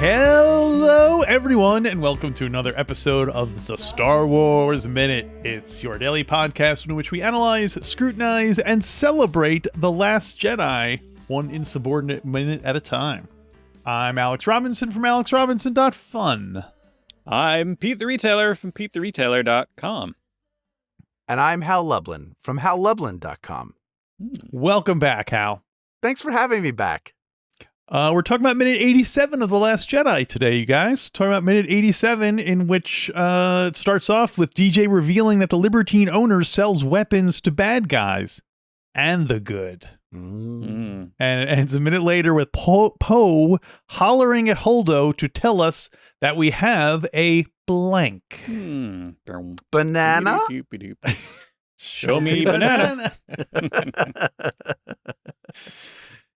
Hello, everyone, and welcome to another episode of the Star Wars Minute. It's your daily podcast in which we analyze, scrutinize, and celebrate The Last Jedi, one insubordinate minute at a time. I'm Alex Robinson from alexrobinson.fun. I'm Pete the Retailer from PeteTheRetailer.com. And I'm Hal Lublin from HalLublin.com. Welcome back, Hal. Thanks for having me back. We're talking about minute 87 of The Last Jedi today, you guys. Talking about minute 87, in which it starts off with DJ revealing that the Libertine owner sells weapons to bad guys and the good. And it ends a minute later with Poe hollering at Holdo to tell us that we have a blank. Banana? Show me banana.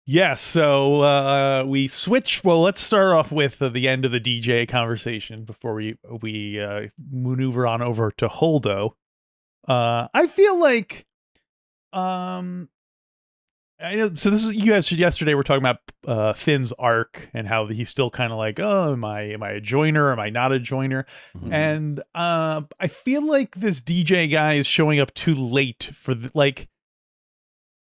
Yes, so we switch. Well, let's start off with the end of the DJ conversation before we maneuver on over to Holdo. I feel like, I know. So this is, you guys yesterday were talking about Finn's arc and how he's still kind of like, oh, am I a joiner? Am I not a joiner? Mm-hmm. And I feel like this DJ guy is showing up too late for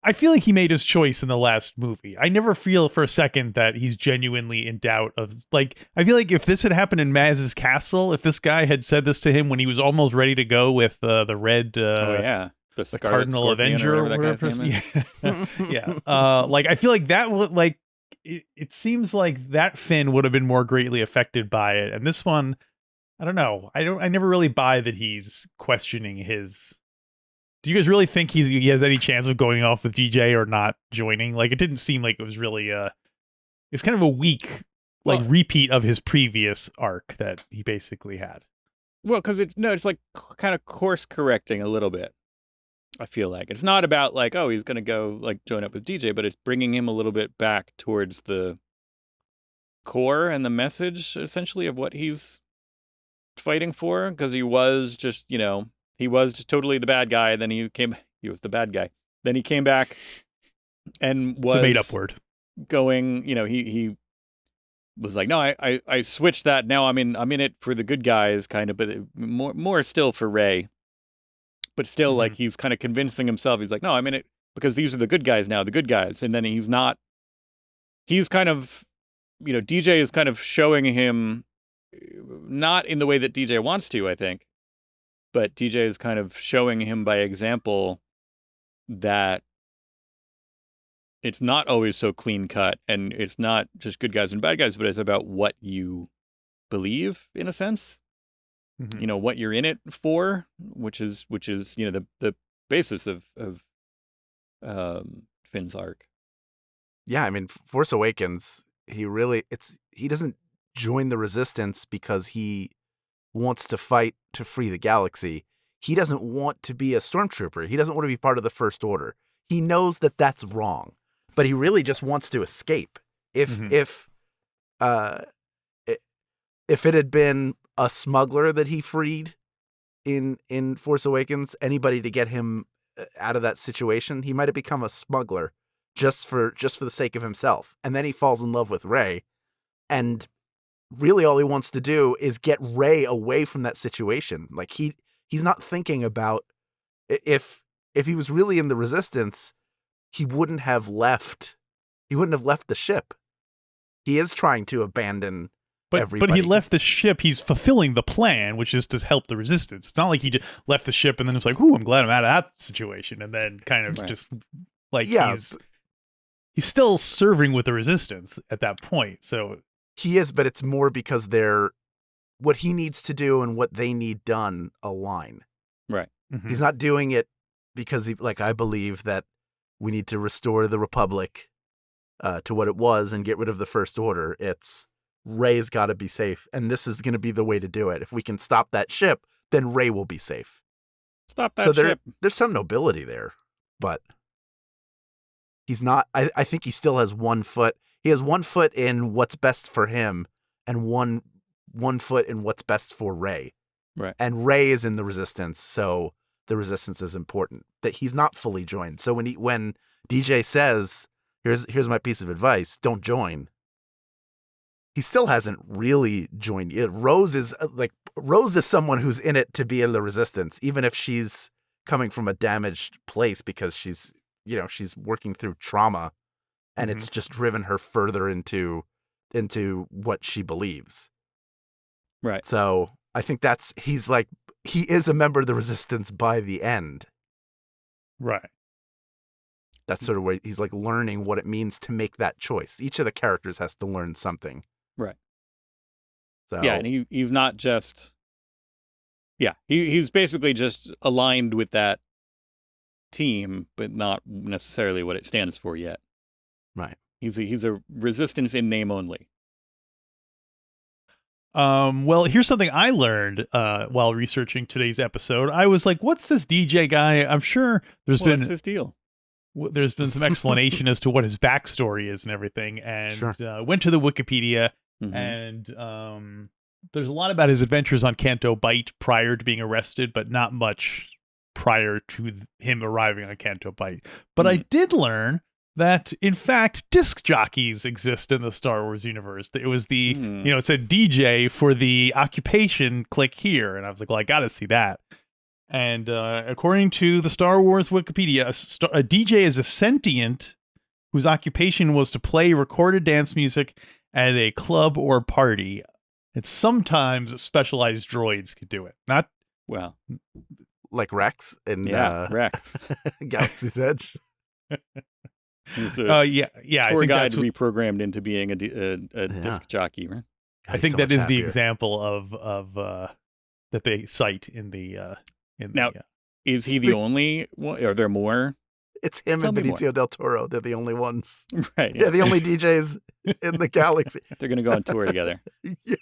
I feel like he made his choice in the last movie. I never feel for a second that he's genuinely in doubt of, I feel like if this had happened in Maz's castle, if this guy had said this to him when he was almost ready to go with the red, the Cardinal Avenger or whatever. Yeah. I feel like that would, it seems like that Finn would have been more greatly affected by it. And this one, I don't know. I never really buy that he's questioning his. Do you guys really think he has any chance of going off with DJ or not joining? It didn't seem like it was really it's kind of a weak repeat of his previous arc that he basically had. Well, because it's kind of course correcting a little bit. I feel like it's not about he's gonna go join up with DJ, but it's bringing him a little bit back towards the core and the message essentially of what he's fighting for. Because he was just he was just totally the bad guy. Then he was the bad guy. Then he came back and was it's a made up word. Going, he was like, no, I switched that. Now I'm in it for the good guys, kind of, but more still for Rey. But still, he's kind of convincing himself. He's like, no, I'm in it because these are the good guys now, the good guys. And then he's not. He's kind of, DJ is kind of showing him, not in the way that DJ wants to, I think. But DJ is kind of showing him by example that it's not always so clean cut, and it's not just good guys and bad guys, but it's about what you believe, in a sense. Mm-hmm. What you're in it for, which is the basis of Finn's arc. Yeah, I mean, Force Awakens, he doesn't join the Resistance because he wants to fight to free the galaxy. He doesn't want to be a stormtrooper. He doesn't want to be part of the First Order. He knows that that's wrong, but he really just wants to escape. If it had been a smuggler that he freed in Force Awakens, anybody to get him out of that situation, he might have become a smuggler just for the sake of himself. And then he falls in love with Rey, and really all he wants to do is get Rey away from that situation. He's not thinking about if he was really in the Resistance, he wouldn't have left the ship. He is trying to abandon everybody. But he left the ship. He's fulfilling the plan, which is to help the Resistance. It's not like he just left the ship and then it's like, ooh, I'm glad I'm out of that situation. And then kind of just he's still serving with the Resistance at that point. So he is, but it's more because what he needs to do and what they need done align. Right. Mm-hmm. He's not doing it because I believe that we need to restore the Republic to what it was and get rid of the First Order. It's Rey's got to be safe, and this is going to be the way to do it. If we can stop that ship, then Rey will be safe. Stop that ship. There's some nobility there, but he's not. I think he still has one foot. He has one foot in what's best for him, and one foot in what's best for Rey. Right. And Rey is in the Resistance, so the Resistance is important. That he's not fully joined. So when DJ says, "Here's my piece of advice: don't join," he still hasn't really joined it. Rose is someone who's in it to be in the resistance, even if she's coming from a damaged place because she's working through trauma, and it's just driven her further into what she believes. Right. So I think he is a member of the resistance by the end. Right. That's sort of where he's like learning what it means to make that choice. Each of the characters has to learn something. Right. So Yeah, and he's not just. Yeah, he's basically just aligned with that team, but not necessarily what it stands for yet. Right. He's a resistance in name only. Well, here's something I learned while researching today's episode. I was like, "What's this DJ guy?" I'm sure What's his deal? There's been some explanation as to what his backstory is and everything, and Sure. Went to the Wikipedia, Mhm. and there's a lot about his adventures on Canto Bight prior to being arrested, but not much prior to him arriving on Canto Bight. But I did learn that, in fact, disc jockeys exist in the Star Wars universe. It was it said DJ for the occupation, click here. And I was like, well, I got to see that. And according to the Star Wars Wikipedia, a DJ is a sentient whose occupation was to play recorded dance music at a club or party. And sometimes specialized droids could do it. Not Well, like Rex in Rex. Galaxy's Edge. He's yeah. I tour think guide that's what, reprogrammed into being a disc jockey, right? I think that is the example of that they cite in the Now, is he the only one? Are there more? It's him Tell and me more. Benicio del Toro. They're the only ones. Right. Yeah, the only DJs in the galaxy. They're going to go on tour together. Yeah.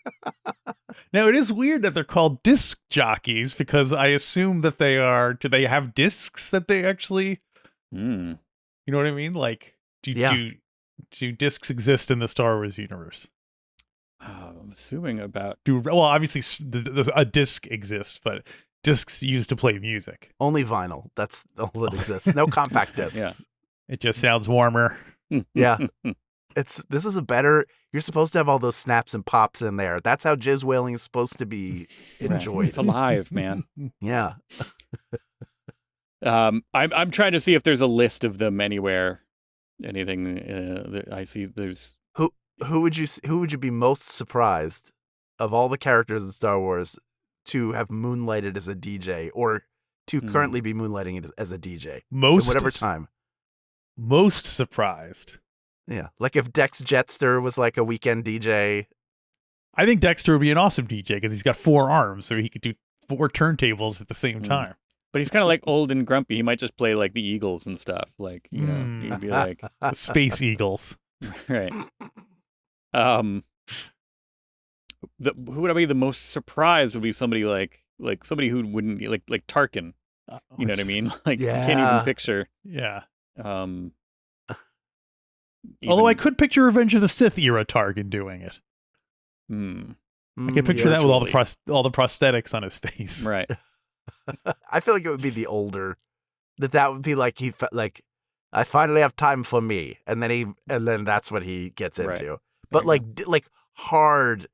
Now, it is weird that they're called disc jockeys because I assume that they are. Do they have discs that they actually? Mm. You know what I mean? Like, do discs exist in the Star Wars universe? I'm assuming about. Well, obviously, a disc exists, but discs used to play music. Only vinyl. That's all that exists. No compact discs. Yeah. It just sounds warmer. Yeah. This is a better. You're supposed to have all those snaps and pops in there. That's how jizz whaling is supposed to be enjoyed. It's alive, man. Yeah. I'm trying to see if there's a list of them anywhere. Anything that I see, there's. Who would you be most surprised of all the characters in Star Wars to have moonlighted as a DJ or to currently be moonlighting as a DJ? Most at whatever time. Most surprised. Yeah. Like if Dex Jetster was like a weekend DJ. I think Dexter would be an awesome DJ because he's got 4 arms, so he could do 4 turntables at the same time. But he's kind of like old and grumpy. He might just play like the Eagles and stuff. Like, he'd be like the Space Eagles. Right. Who would I be the most surprised would be somebody like somebody who wouldn't be like Tarkin. You know what I mean? Like you can't even picture. Yeah. Although I could picture Revenge of the Sith era Tarkin doing it. I can picture that with all the prosthetics on his face. Right. I feel like it would be the older that would be like he like I finally have time for me, and then that's what he gets into. Right. But like hard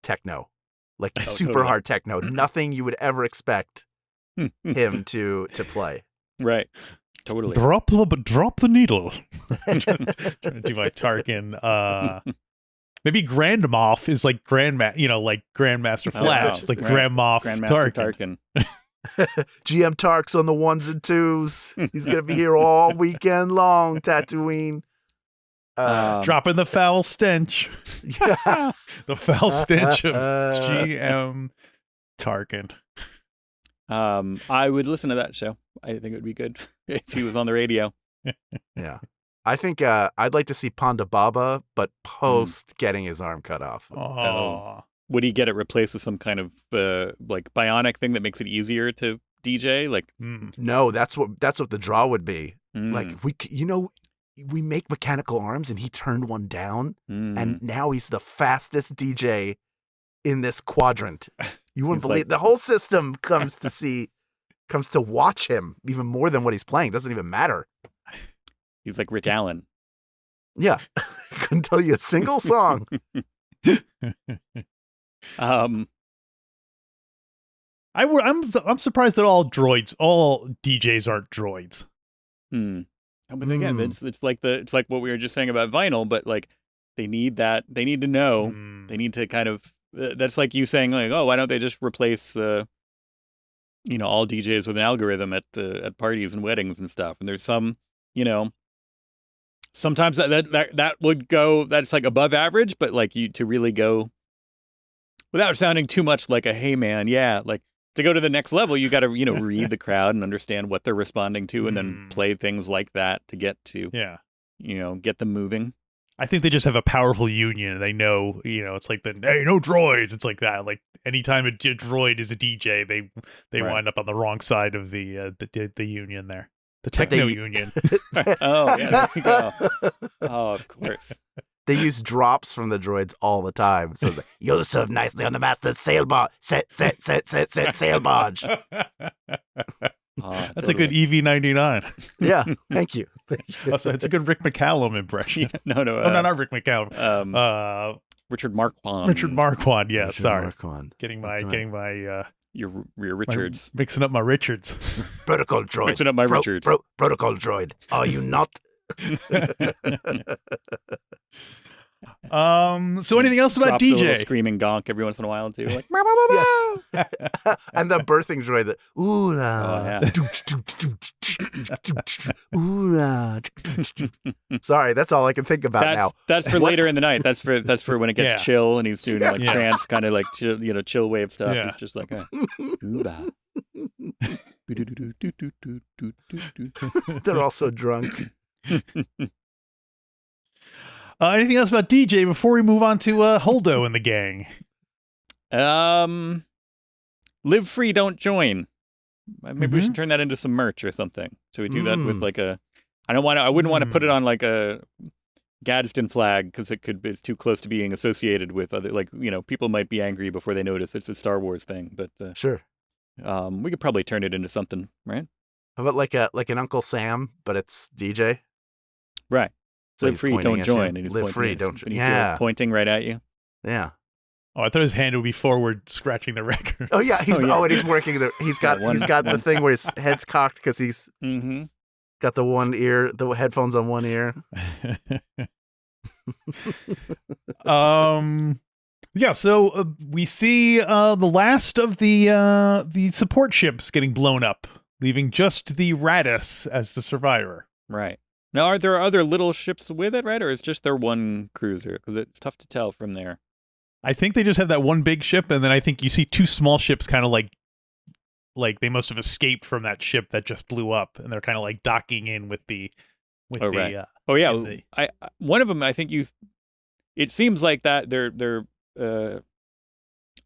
techno, like super totally. hard techno. Nothing you would ever expect him to play. Right. Totally. Drop the needle. Trying to do my Tarkin. Maybe Grand Moff is like like Grandmaster Flash. It's like Grand Moff Grandmaster Tarkin. GM Tark's on the 1s and 2s. He's gonna be here all weekend long, Tatooine. Dropping the foul stench. Yeah. The foul stench of GM Tarkin. I would listen to that show. I think it would be good if he was on the radio. Yeah. I think I'd like to see Ponda Baba, but post getting his arm cut off. Oh. Would he get it replaced with some kind of like bionic thing that makes it easier to DJ? Like, no, that's what the draw would be. Like we make mechanical arms, and he turned one down, and now he's the fastest DJ in this quadrant. You wouldn't believe the whole system comes to watch him even more than what he's playing. Doesn't even matter. He's like Rich Allen. Yeah. Couldn't tell you a single song. Um, I'm surprised that all DJs aren't droids. But again, it's like what we were just saying about vinyl, but like they need to know, they need to kind of, that's like you saying like, oh, why don't they just replace, all DJs with an algorithm at parties and weddings and stuff? And there's some, sometimes that would go, that's like above average, but like to really go without sounding too much like a, hey man, yeah, like to go to the next level, you got to, read the crowd and understand what they're responding to, and then play things like that to get to, get them moving. I think they just have a powerful union. They know, it's like hey, no droids. It's like that. Like anytime a droid is a DJ, they wind up on the wrong side of the union there. The techno union. Oh, yeah, there you go. Oh, of course. They use drops from the droids all the time. So like, you'll serve nicely on the master's sail barge. Set, sail barge. That's a good EV99. Yeah, thank you. Also, it's a good Rick McCallum impression. No, not Rick McCallum. Richard Marquand. Richard Marquand. Yeah, sorry. Marquand. Getting my your Richards. Mixing up my Richards. Protocol droid. Mixing up my Richards. Protocol droid. Are you not? So anything else about DJ? DJ? Screaming gonk every once in a while too. Like, and the birthing droid that ooh Sorry, that's all I can think about now. That's for later in the night. That's for when it gets chill and he's doing like trance kind of like chill wave stuff. It's just like they're all so drunk. Anything else about DJ before we move on to Holdo and the gang? Live free, don't join. Maybe we should turn that into some merch or something. So we do that with like I wouldn't want to put it on like a Gadsden flag because it's too close to being associated with other, like, people might be angry before they notice it's a Star Wars thing. But sure, we could probably turn it into something, right? How about like an Uncle Sam, but it's DJ? Right. So live free, don't join. And he's live free, don't join. Yeah. Pointing right at you. Yeah. Oh, I thought his hand would be forward, scratching the record. Oh yeah, and he's working he's got the thing where his head's cocked because he's got the headphones on one ear. Yeah, so we see the last of the support ships getting blown up, leaving just the Raddus as the survivor. Right. Now, are there other little ships with it, right? Or is just their one cruiser? Because it's tough to tell from there. I think they just have that one big ship, and then I think you see two small ships kind of like they must have escaped from that ship that just blew up, and they're kind of like docking in with the... Right. One of them, I think it seems like that they're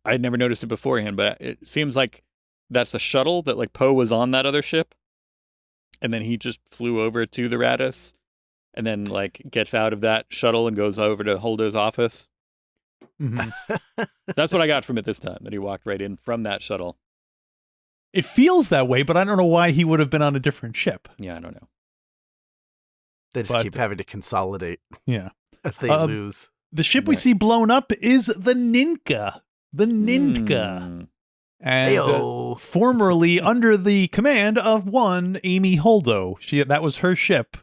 I'd never noticed it beforehand, but it seems like that's a shuttle that like Poe was on that other ship. And then he just flew over to the Raddus and then like gets out of that shuttle and goes over to Holdo's office. That's what I got from it this time, that he walked right in from that shuttle. It feels that way, but I don't know why he would have been on a different ship. Yeah, I don't know. They just keep having to consolidate. Yeah. As they lose. The ship we see blown up is the Ninka. The Ninka. And formerly under the command of one Amy Holdo. That was her ship.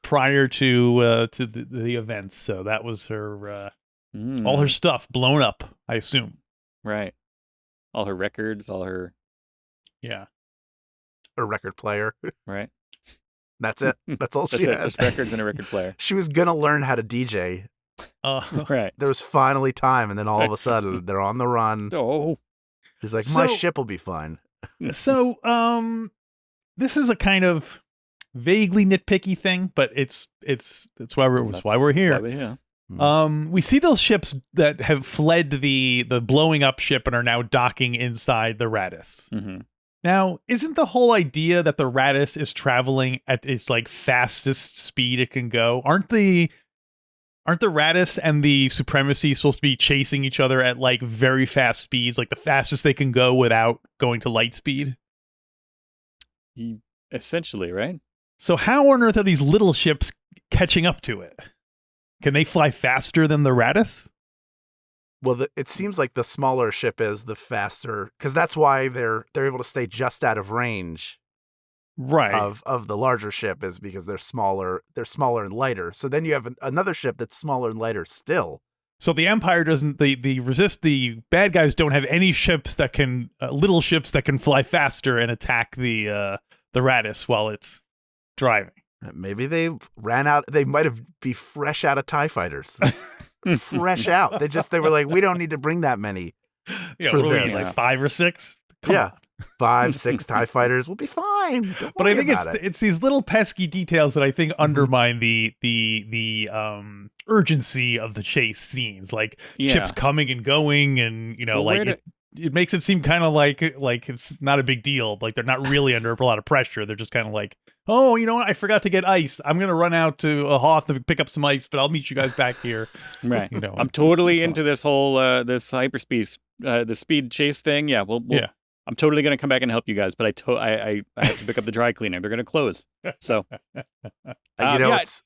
Prior to the events. So that was her all her stuff blown up, I assume. Right. All her records, all her a record player. Right. That's it. That's all she had. Just records and a record player. She was gonna learn how to DJ. Right. There was finally time, and then all of a sudden they're on the run. She's like, my ship will be fine. So, this is a kind of vaguely nitpicky thing, but it's why we're here. We see those ships that have fled the blowing up ship and are now docking inside the Raddus. Now, isn't the whole idea that the Raddus is traveling at its like fastest speed it can go? Aren't the Raddus and the Supremacy supposed to be chasing each other at like very fast speeds, like the fastest they can go without going to light speed? Essentially, right? So how on earth are these little ships catching up to it? Can they fly faster than the Raddus? Well, it seems like the smaller ship is the faster, because that's why they're able to stay just out of range Right. of the larger ship, is because they're smaller and lighter. So then you have another ship that's smaller and lighter still. So the Empire doesn't, the bad guys don't have any ships that can, little ships that can fly faster and attack the Raddus while it's driving. Maybe they ran out. They might have be fresh out of TIE fighters. Fresh out. They were like, we don't need to bring that many. Yeah, for what do we this. need, like 5 or 6? Come on. 5, 6 TIE fighters will be fine. Don't But I worry think about it. it's these little pesky details that I think undermine the urgency of the chase scenes, like ships coming and going, and Well, like it makes it seem kind of like it's not a big deal. Like they're not really under a lot of pressure. They're just kind of like, oh, you know what? I forgot to get ice. I'm gonna run out to a Hoth to pick up some ice, but I'll meet you guys back here. Right. You know, I'm totally into this whole this hyperspace the speed chase thing. Yeah, yeah. I'm totally going to come back and help you guys, but I have to pick up the dry cleaner. They're going to close. So, it's.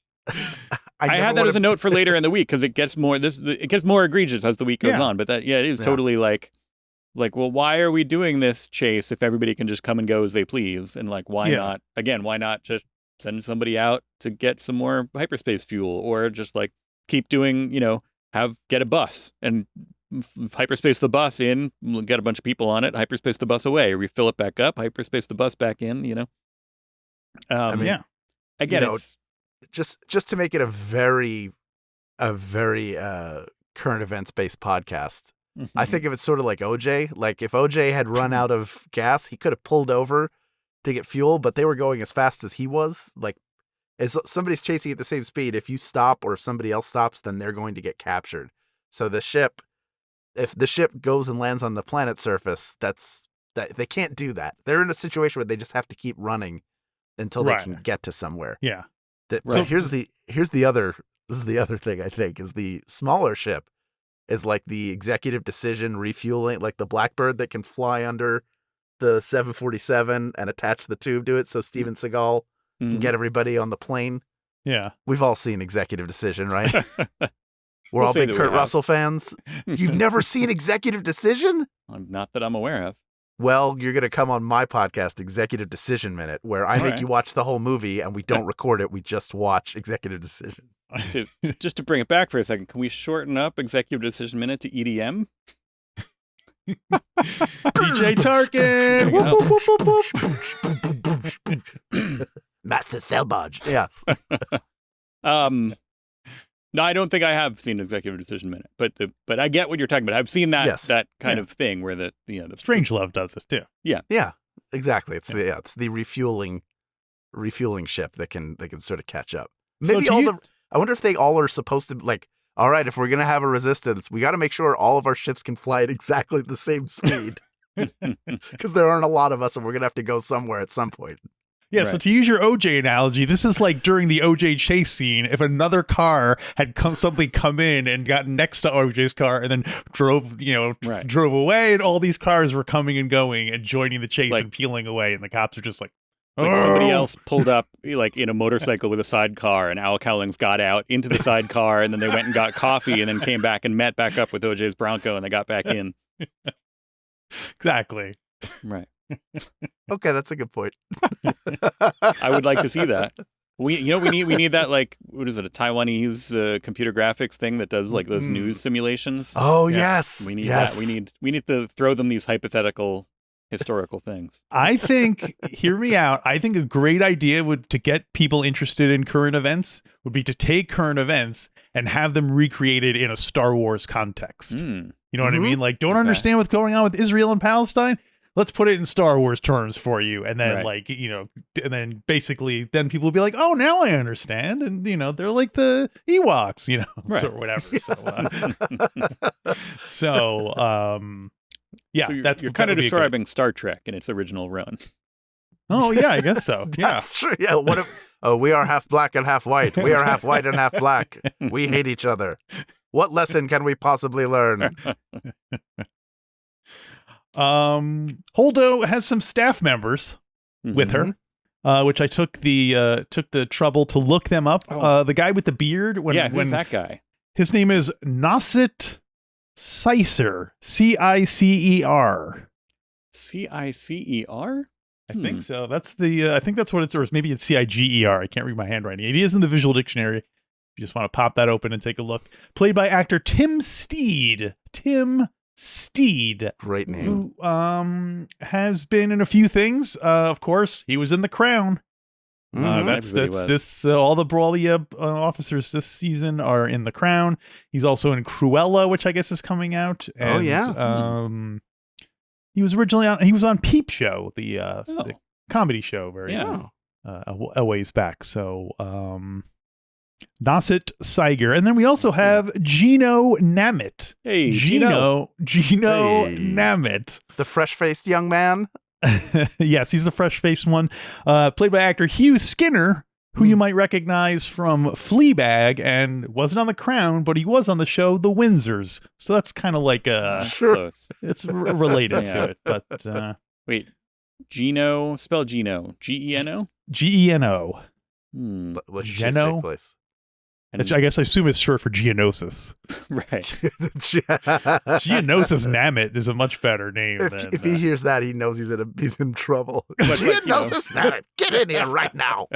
I had that as a note for later in the week because it gets more egregious as the week goes on. But it is totally like, well, why are we doing this chase if everybody can just come and go as they please? And like, why not? Again, why not just send somebody out to get some more hyperspace fuel, or just like keep doing, get a bus and hyperspace the bus in, get a bunch of people on it, hyperspace the bus away, refill it back up, hyperspace the bus back in, Again, it's just to make it a very current events based podcast. I think of it sort of like OJ. Like if OJ had run out of gas, he could have pulled over to get fuel, but they were going as fast as he was. Like, as somebody's chasing at the same speed, if you stop or if somebody else stops, then they're going to get captured. So if the ship goes and lands on the planet's surface, they can't do that. They're in a situation where they just have to keep running until they can get to somewhere. Yeah. So here's the other thing I think is the smaller ship is like the executive decision refueling, like the Blackbird that can fly under the 747 and attach the tube to it so Steven Seagal can get everybody on the plane. Yeah. We've all seen Executive Decision, right? We're We'll all say big that Kurt we have. Russell fans. You've never seen Executive Decision? Not that I'm aware of. Well, you're going to come on my podcast, Executive Decision Minute, where I make you watch the whole movie and we don't record it. We just watch Executive Decision. Just to bring it back for a second, can we shorten up Executive Decision Minute to EDM? DJ Tarkin. Master Selbage. Yes. No, I don't think I have seen Executive Decision Minute, but I get what you're talking about. I've seen that that kind of thing where the Strangelove does it too. Yeah, exactly. It's the refueling ship that can sort of catch up. Maybe I wonder if they all are supposed to, like, all right, if we're going to have a resistance, we got to make sure all of our ships can fly at exactly the same speed. Because there aren't a lot of us and we're going to have to go somewhere at some point. Yeah, so to use your OJ analogy, this is like during the OJ chase scene, if another car had suddenly come in and got next to OJ's car and then drove away, and all these cars were coming and going and joining the chase and peeling away, and the cops are just like somebody else pulled up like in a motorcycle with a sidecar, and Al Cowlings got out into the sidecar, and then they went and got coffee, and then came back and met back up with OJ's Bronco, and they got back in. Exactly. Right. Okay, that's a good point. I would like to see that. We need that, like, what is it, a Taiwanese computer graphics thing that does like those news simulations? Oh yes, we need that. We need to throw them these hypothetical historical things. I think, hear me out, I think a great idea to get people interested in current events would be to take current events and have them recreated in a Star Wars context. You know what I mean? Like, don't understand what's going on with Israel and Palestine? Let's put it in Star Wars terms for you. And then and then basically then people will be like, oh, now I understand. And, they're like the Ewoks, or whatever. So you're kind of describing Star Trek in its original run. Oh, yeah, I guess so. Yeah. That's true. Yeah. What if, we are half black and half white. We are half white and half black. We hate each other. What lesson can we possibly learn? Holdo has some staff members with her. which I took the trouble to look them up. Oh. The guy with the beard. Who's that guy? His name is Nasset Cicer, Cicer. Cicer? I think so. That's I think that's what it's, or maybe it's Ciger. I can't read my handwriting. It is in the visual dictionary. You just want to pop that open and take a look. Played by actor Tim Steed. Tim Steed. Great name. Who has been in a few things. Of course, he was in The Crown. That's this. All the officers this season are in The Crown. He's also in Cruella, which I guess is coming out. And, he was originally on. He was on Peep Show, the comedy show, a ways back. So. Nasset Cicer. And then we also have Gino Namit. Hey, Gino Namit. The fresh-faced young man? Yes, he's the fresh-faced one. Played by actor Hugh Skinner, who you might recognize from Fleabag, and wasn't on The Crown, but he was on the show The Windsors. So that's kind of like sure. It's related to it. But wait, Gino, spell Gino. Geno? Geno. What Geno? place? Which I guess I assume it's short for Geonosis. Right. Geonosis Namit is a much better name. If he hears that, he knows he's in trouble. Geonosis Namit, get in here right now.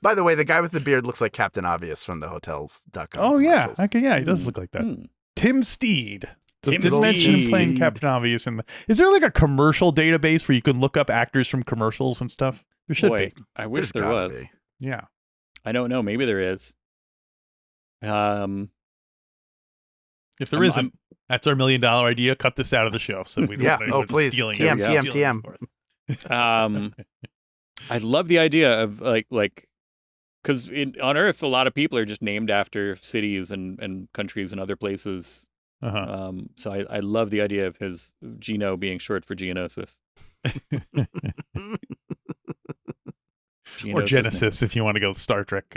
By the way, the guy with the beard looks like Captain Obvious from the Hotels.com. Oh, yeah. Okay, yeah, he does look like that. Tim Steed. Didn't mention him playing Captain Obvious. Is there like a commercial database where you can look up actors from commercials and stuff? There should be. I wish there was. Be. Yeah. I don't know. Maybe there is. If there isn't, that's our $1 million idea. Cut this out of the show. So we don't please. TM. I love the idea of like, because on Earth, a lot of people are just named after cities and countries and other places. So I love the idea of his Geno being short for Geonosis. Or Genesis, if you want to go Star Trek.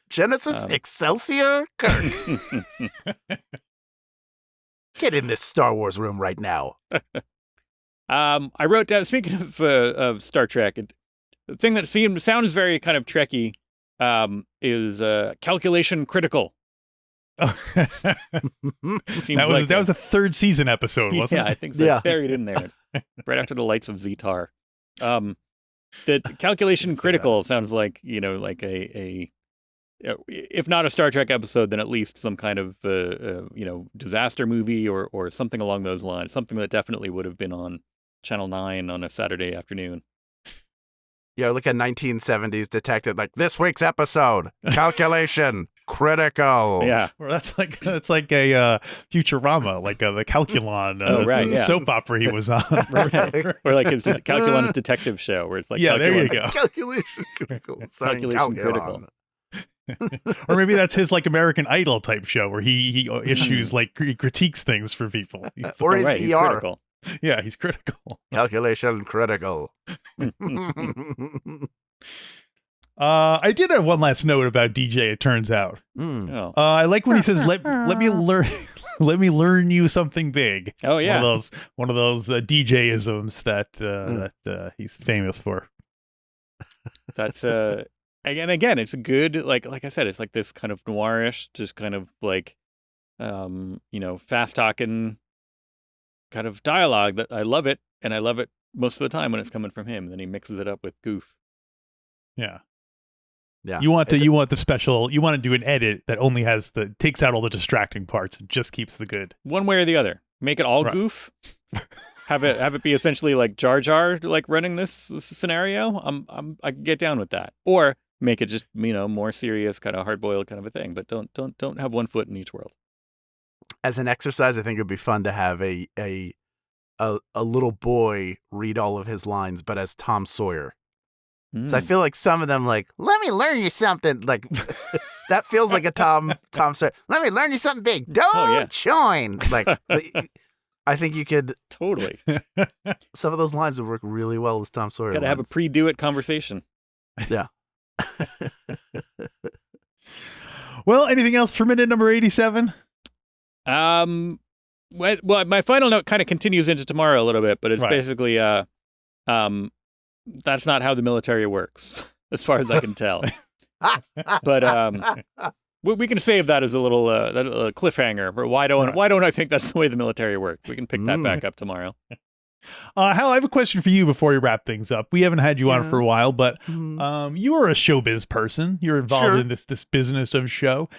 Genesis Excelsior Kirk. Get in this Star Wars room right now. I wrote down, speaking of Star Trek, the thing that sounds very kind of Trekky is calculation critical. That was a third season episode, wasn't it? Yeah, I think so. Yeah. Buried in there. Right after the lights of Zetar. The calculation critical sounds like, like a if not a Star Trek episode, then at least some kind of disaster movie or something along those lines. Something that definitely would have been on Channel 9 on a Saturday afternoon. Yeah, like a 1970s detective, like this week's episode, calculation critical. Yeah, well, that's like a Futurama, like the Calculon soap opera he was on. Right. Or like his Calculon's detective show, where it's like there you go, calculation critical, calculation critical. Or maybe that's his like American Idol type show where he issues he critiques things for people. He's he's critical. Yeah, he's critical. Calculation critical. I did have one last note about DJ. It turns out, I like when he says, "Let me learn you something big." Oh yeah, one of those DJ-isms that he's famous for. That's again, it's good. Like I said, it's like this kind of noirish, just kind of like, fast talking kind of dialogue that I love it, and I love it most of the time when it's coming from him. And then he mixes it up with goof. Yeah. Yeah. You want the special. You want to do an edit that only takes out all the distracting parts and just keeps the good. One way or the other. Make it all goof. have it be essentially like Jar Jar like running this scenario. I can get down with that. Or make it just more serious, kind of hard boiled kind of a thing. But don't have one foot in each world. As an exercise, I think it would be fun to have a little boy read all of his lines, but as Tom Sawyer. So I feel like some of them, like, let me learn you something. Like, that feels like a Tom Sawyer. Let me learn you something big. Don't join. Like, I think you could totally. Some of those lines would work really well as Tom Sawyer. Got to have a pre-do it conversation. Yeah. Well, anything else for minute number 87? Well, my final note kind of continues into tomorrow a little bit, but it's Right. basically that's not how the military works, as far as I can tell. But we can save that as a little cliffhanger. For why don't I think that's the way the military works? We can pick that back up tomorrow. Hal, I have a question for you before we wrap things up. We haven't had you on for a while, but you are a showbiz person. You're involved in this business of show.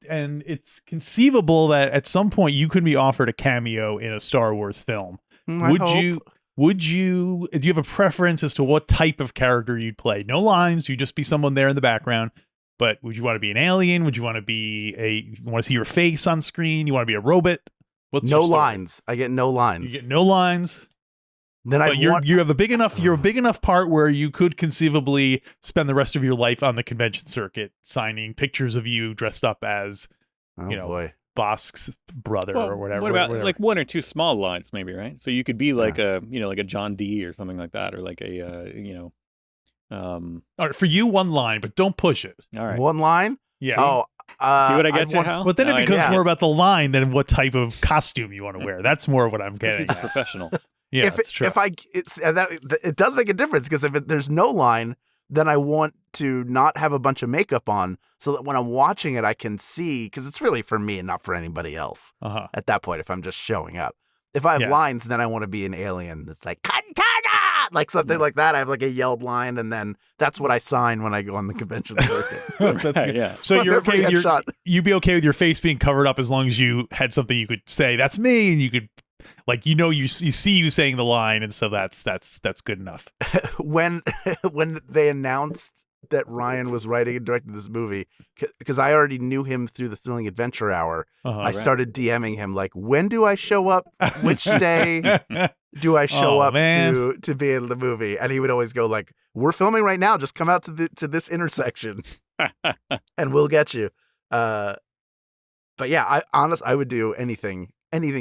And it's conceivable that at some point you could be offered a cameo in a Star Wars film. Do you have a preference as to what type of character you'd play? No lines, you just be someone there in the background. But would you want to be an alien? Would you want to you want to see your face on screen? You want to be a robot? No lines. I get no lines. You get no lines. Then you have a big enough part where you could conceivably spend the rest of your life on the convention circuit signing pictures of you dressed up as Bosk's brother or whatever. What about like one or two small lines, maybe, right? So you could be like like a John D or something like that, or like a all right, for you, one line, but don't push it. All right, one line. Yeah. Oh, see what I get you, Hal? But then it becomes more about the line than what type of costume you want to wear. That's more what I'm getting. He's a professional. Yeah, that's true. It does make a difference, because if there's no line, then I want to not have a bunch of makeup on, so that when I'm watching it, I can see, because it's really for me and not for anybody else. At that point, if I'm just showing up, if I have lines, then I want to be an alien. It's like Katana, like something like that. I have like a yelled line, and then that's what I sign when I go on the convention circuit. So you'd be okay with your face being covered up as long as you had something you could say, "That's me," and you could. Like, you see you saying the line, and so that's good enough. When they announced that Ryan was writing and directing this movie, because I already knew him through the Thrilling Adventure Hour, I started DMing him like, when do I show up? Which day do I show up to be in the movie? And he would always go like, we're filming right now. Just come out to this intersection and we'll get you. But yeah, I would do anything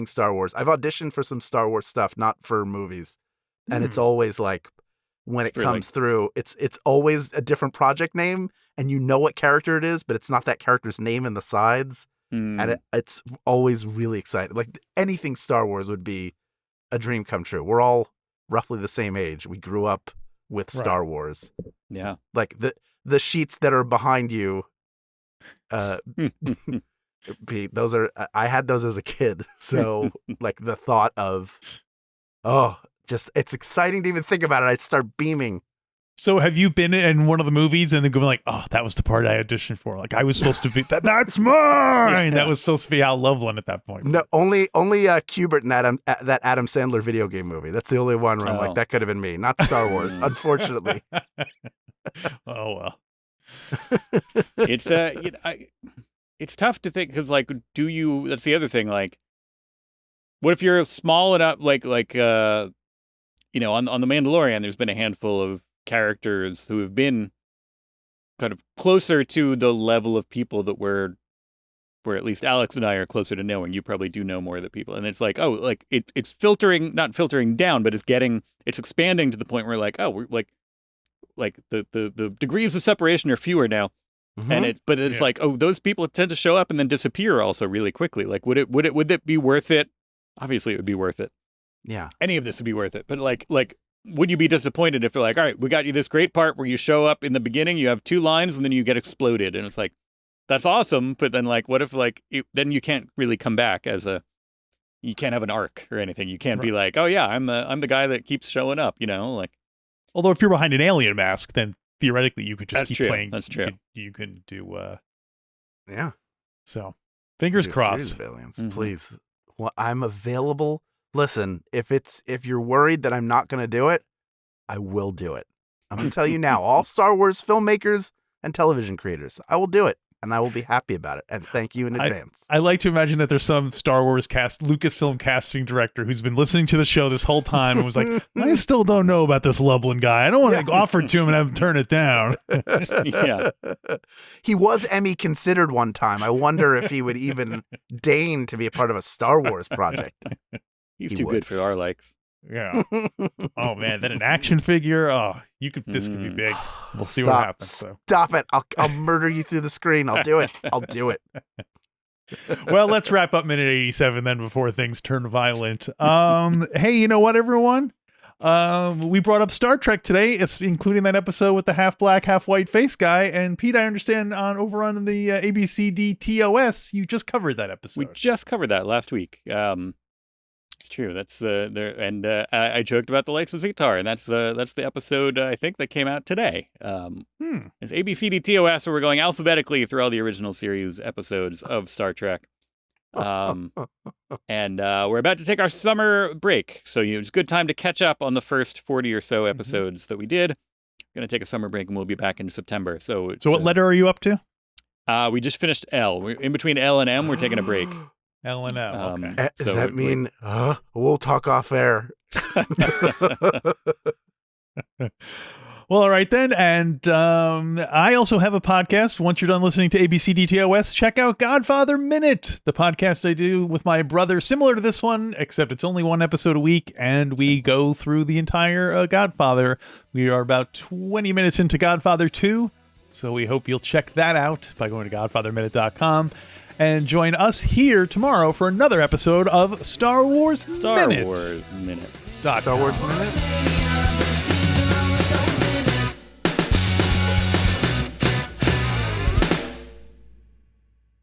Star Wars. I've auditioned for some Star Wars stuff, not for movies. And it's always like, when it comes through, it's always a different project name, and you know what character it is, but it's not that character's name in the sides. And it's always really exciting. Like, anything Star Wars would be a dream come true. We're all roughly the same age. We grew up with Star Wars. Yeah. Like the sheets that are behind you, those are, I had those as a kid. So like the thought of, it's exciting to even think about it. I start beaming. So have you been in one of the movies and then going like, oh, that was the part I auditioned for. Like, I was supposed to be that's mine. That was supposed to be Hal Lublin at that point. No, only Kubert in that Adam Sandler video game movie. That's the only one where I'm like, that could have been me, not Star Wars, unfortunately. Oh well. It's it's tough to think, because like, that's the other thing, like, what if you're small enough, like on The Mandalorian, there's been a handful of characters who have been kind of closer to the level of people that where at least Alex and I are closer to knowing. You probably do know more of the people, and it's like, it's not filtering down, but it's expanding to the point where like, we're like the degrees of separation are fewer now. And it's like, those people tend to show up and then disappear also really quickly. Like, would it be worth it? Obviously it would be worth it. Yeah. Any of this would be worth it. But like, would you be disappointed if they're like, all right, we got you this great part where you show up in the beginning, you have 2 lines, and then you get exploded. And it's like, that's awesome. But then like, what if like, then you can't really come back you can't have an arc or anything. You can't be like, oh yeah, I'm the guy that keeps showing up, like. Although if you're behind an alien mask, then theoretically you could just keep playing. That's true. You can do, yeah. So fingers crossed. Aliens, please. Well, I'm available. Listen, if you're worried that I'm not going to do it, I will do it. I'm going to tell you now, all Star Wars filmmakers and television creators, I will do it, and I will be happy about it. And thank you in advance. I like to imagine that there's some Star Wars Lucasfilm casting director who's been listening to the show this whole time and was like, I still don't know about this Lublin guy. I don't want to offer it to him and have him turn it down. Yeah. He was Emmy considered one time. I wonder if he would even deign to be a part of a Star Wars project. He's too good for our likes. Yeah. Oh man, then an action figure. Oh, this could be big. We'll see what happens. So. Stop it! I'll murder you through the screen. I'll do it. I'll do it. Well, let's wrap up minute 87 then before things turn violent. Hey, you know what, everyone? We brought up Star Trek today. It's including that episode with the half black, half white face guy. And Pete, I understand over on the ABCD TOS, you just covered that episode. We just covered that last week. It's true. That's there, and I joked about the licensed guitar, and that's the episode I think that came out today. It's ABCD TOS, where we're going alphabetically through all the original series episodes of Star Trek. And we're about to take our summer break, so it's a good time to catch up on the first 40 or so episodes that we did. We're gonna take a summer break, and we'll be back in September. So what letter are you up to? We just finished L. We're in between L and M. We're taking a break. L and M. Okay. Does that mean we'll talk off air? Well, all right then. And I also have a podcast. Once you're done listening to ABCDTOS, check out Godfather Minute, the podcast I do with my brother, similar to this one, except it's only one episode a week, and we go through the entire Godfather. We are about 20 minutes into Godfather 2, so we hope you'll check that out by going to godfatherminute.com. And join us here tomorrow for another episode of Star Wars Minute. Star Wars Minute. Star Wars Minute.